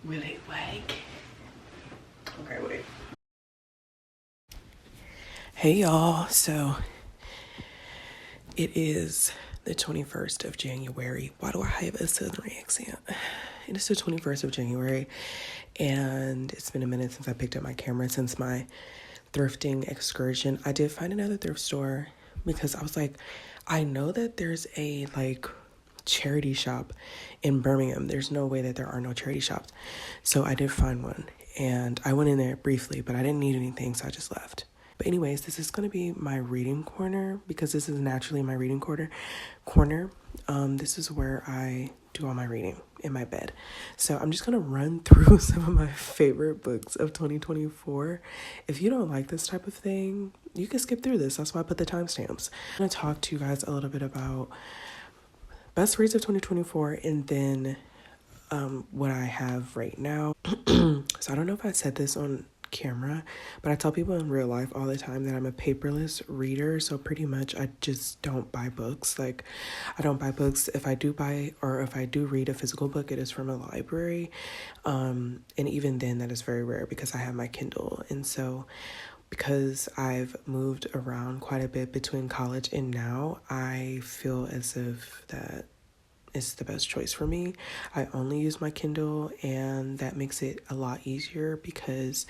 Will it work? Okay, wait. Hey y'all, so it is the 21st of January. Why do I have a southern accent? It is the 21st of January, and it's been a minute since I picked up my camera since my thrifting excursion. I did find another thrift store because I was like, I know that there's a charity shop in Birmingham. There's no way that there are no charity shops. So I did find one, and I went in there briefly, but I didn't need anything, so I just left. But anyways, this is going to be my reading corner because this is naturally my reading corner. This is where I do all my reading in my bed. So I'm just going to run through some of my favorite books of 2024. If you don't like this type of thing, you can skip through this. That's why I put the timestamps. I'm going to talk to you guys a little bit about best reads of 2024 and then what I have right now. So I don't know if I said this on camera, but I tell people in real life all the time that I'm a paperless reader. So pretty much I just don't buy books. Like, I don't buy books. If I do buy, or if I do read a physical book, it is from a library. And even then that is very rare because I have my Kindle. And so because I've moved around quite a bit between college and now, I feel as if that is the best choice for me. I only use my Kindle, and that makes it a lot easier because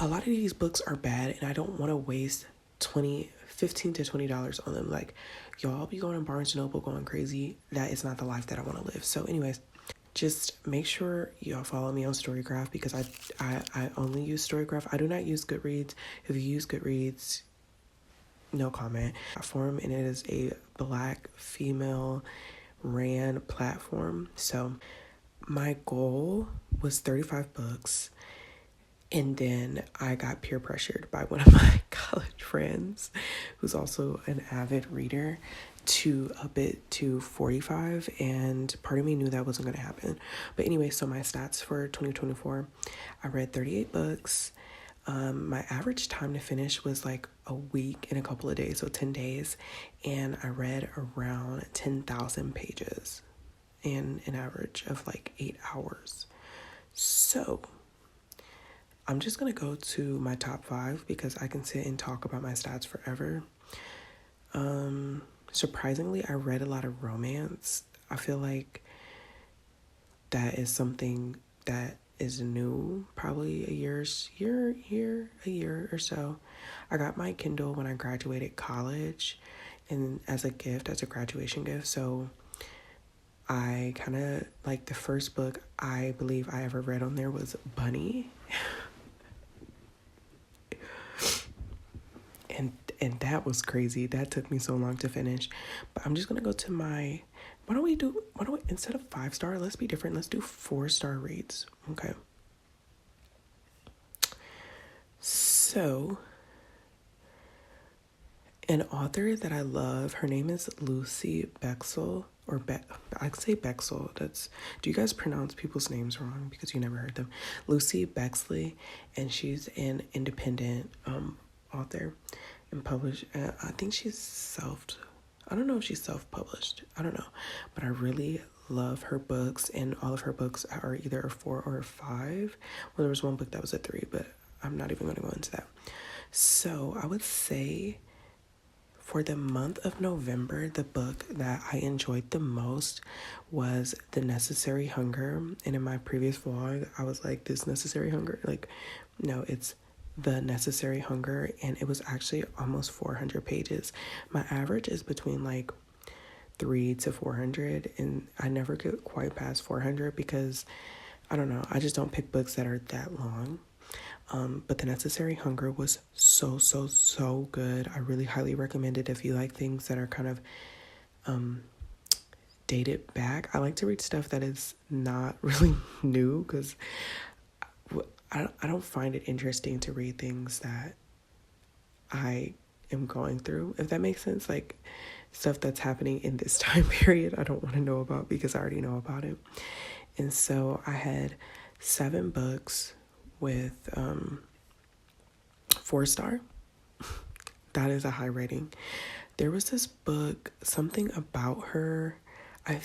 a lot of these books are bad and I don't want to waste $15 to $20 on them. Like, y'all be going to Barnes & Noble going crazy. That is not the life that I want to live. So anyways, just make sure y'all follow me on Storygraph because I only use Storygraph. I do not use Goodreads. If you use Goodreads, no comment. Platform, and it is a Black female ran platform. So my goal was 35 books, and then I got peer pressured by one of my college friends who's also an avid reader to up it to 45, and part of me knew that wasn't going to happen. But anyway, so my stats for 2024, I read 38 books. My average time to finish was like a week and a couple of days, so 10 days, and I read around 10,000 pages in an average of like 8 hours. So I'm just going to go to my top 5 because I can sit and talk about my stats forever. Surprisingly, I read a lot of romance. I feel like that is something that is new, probably a year or so. I got my Kindle when I graduated college, and as a graduation gift. So I kind of like the first book I believe I ever read on there was Bunny. And that was crazy. That took me so long to finish. But I'm just going to go to my, why don't we, instead of 5-star, let's be different. Let's do 4-star reads. Okay. So, an author that I love, her name is Lucy Bexell, I say Bexell. Do you guys pronounce people's names wrong because you never heard them? Lucy Bexley, and she's an independent author and published. I think I don't know if she's self-published. I don't know, but I really love her books, and all of her books are either a 4 or a 5. Well, there was one book that was a 3, but I'm not even going to go into that. So I would say for the month of November, the book that I enjoyed the most was The Necessary Hunger. And in my previous vlog, I was like, this Necessary Hunger? Like, no, it's The Necessary Hunger. And it was actually almost 400 pages. My average is between like 300 to 400. And I never get quite past 400 because, I don't know, I just don't pick books that are that long. But The Necessary Hunger was so good. I really highly recommend it if you like things that are kind of dated back. I like to read stuff that is not really new because I don't find it interesting to read things that I am going through, if that makes sense. Like stuff that's happening in this time period, I don't want to know about because I already know about it. And so I had 7 books with 4-star. That is a high rating. There was this book, something about her. I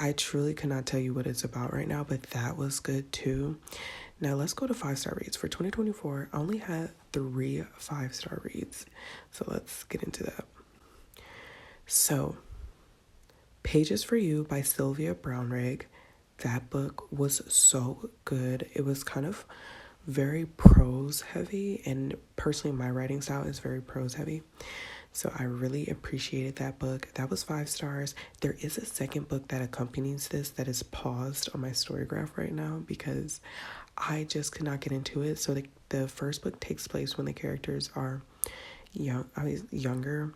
I truly cannot tell you what it's about right now, but that was good too. Now let's go to 5-star reads. For 2024, I only had 3 5-star reads. So let's get into that. So, Pages for You by Sylvia Brownrigg. That book was so good. It was kind of very prose heavy, and personally my writing style is very prose heavy. So I really appreciated that book. That was 5 stars. There is a second book that accompanies this that is paused on my story graph right now because I just could not get into it. So the first book takes place when the characters are younger.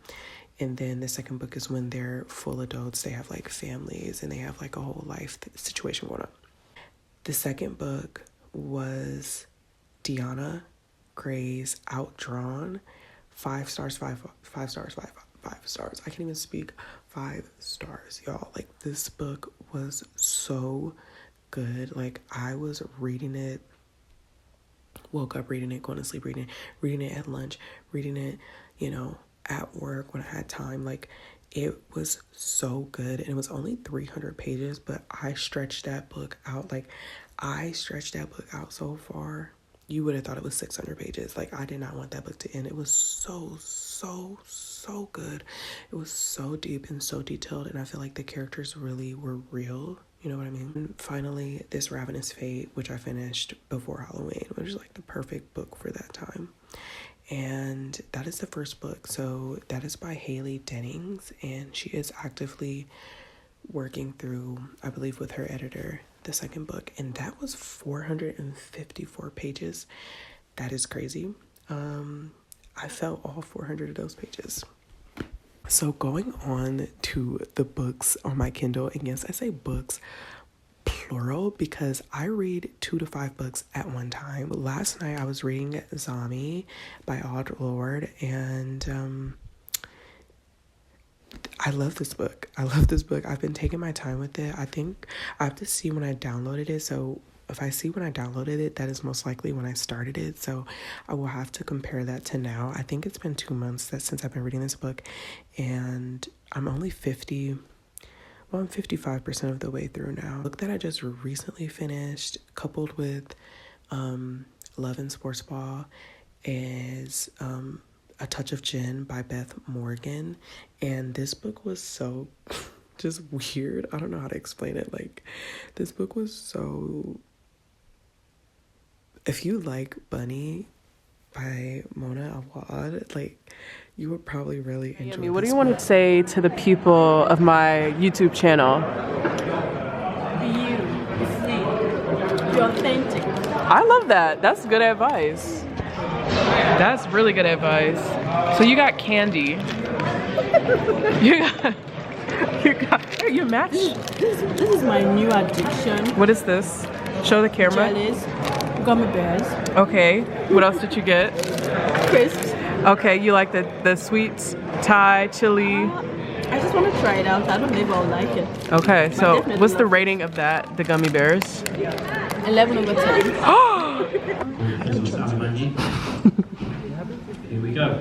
And then the second book is when they're full adults. They have like families and they have like a whole life situation going on. The second book was Deanna Gray's Outdrawn. 5 stars, 5 stars, 5 stars. I can't even speak. 5 stars, y'all. Like, this book was so good. Like, I was reading it, woke up reading it, going to sleep reading it at lunch, reading it, at work when I had time. Like, it was so good. And it was only 300 pages, but I stretched that book out. Like, I stretched that book out so far. You would have thought it was 600 pages. Like, I did not want that book to end. It was so good. It was so deep and so detailed, and I feel like the characters really were real. You know what I mean? And finally, This Ravenous Fate, which I finished before Halloween, which is like the perfect book for that time. And that is the first book. So that is by Haley Dennings, and she is actively working through, I believe, with her editor, the second book, and that was 454 pages. That is crazy. I felt all 400 of those pages. So going on to the books on my Kindle, and yes, I say books plural because I read 2 to 5 books at one time. Last night I was reading Zombie by Oz.productions, and I love this book. I've been taking my time with it. I think I have to see when I downloaded it. So if I see when I downloaded it, that is most likely when I started it. So I will have to compare that to now. I think it's been 2 months since I've been reading this book, and I'm only 55% of the way through now. The book that I just recently finished, coupled with Love and Sports Ball, is A Touch of Gin by Beth Morgan. And this book was so just weird. I don't know how to explain it. Like, this book was so... If you like Bunny by Mona Awad, like, you would probably really enjoy this. What do you want to say to the people of my YouTube channel? Be authentic. I love that. That's good advice. That's really good advice. So you got candy. You match. This is my new addiction. What is this? Show the camera. Jellies, gummy bears, Okay. What else did you get? crisps. Okay, you like the sweets, Thai, chili. I just want to try it out. I don't know if I'll like it. Okay, so definitely what's the love it. rating of that, the gummy bears? 11/10. Here we go.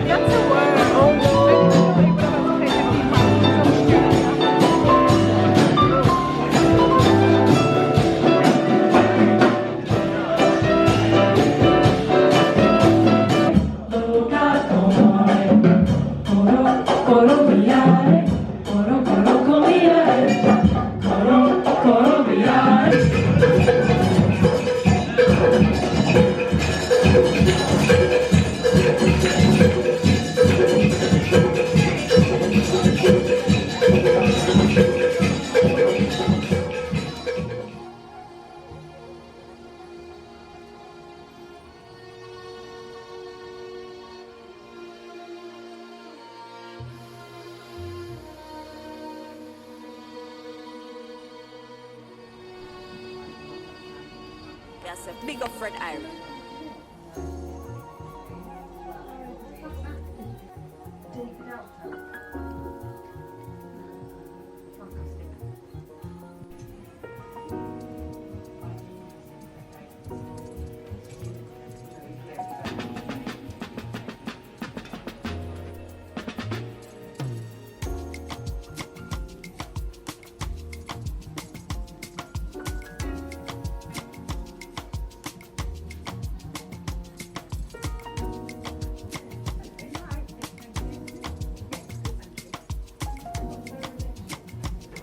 That's the word. Oh no. yourself. Big up friend Irie.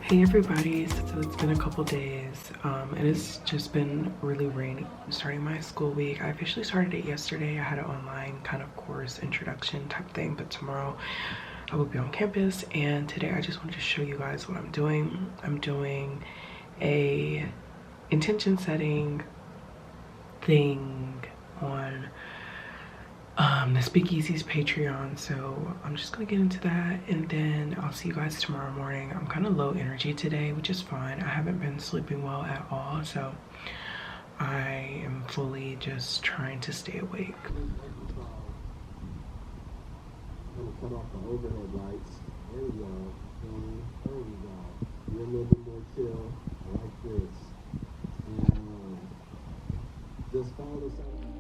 Hey everybody, so it's been a couple days and it's just been really rainy. I'm starting my school week. I officially started it yesterday. I had an online kind of course introduction type thing, but tomorrow I will be on campus, and today I just wanted to show you guys what I'm doing. I'm doing a intention setting thing on the Speakeazy's Patreon, so I'm just gonna get into that and then I'll see you guys tomorrow morning. I'm kind of low energy today, which is fine. I haven't been sleeping well at all, so I am fully just trying to stay awake. I'm gonna cut off the overhead lights. There we go. There we go. Be a little bit more chill, like this. And just follow the sound.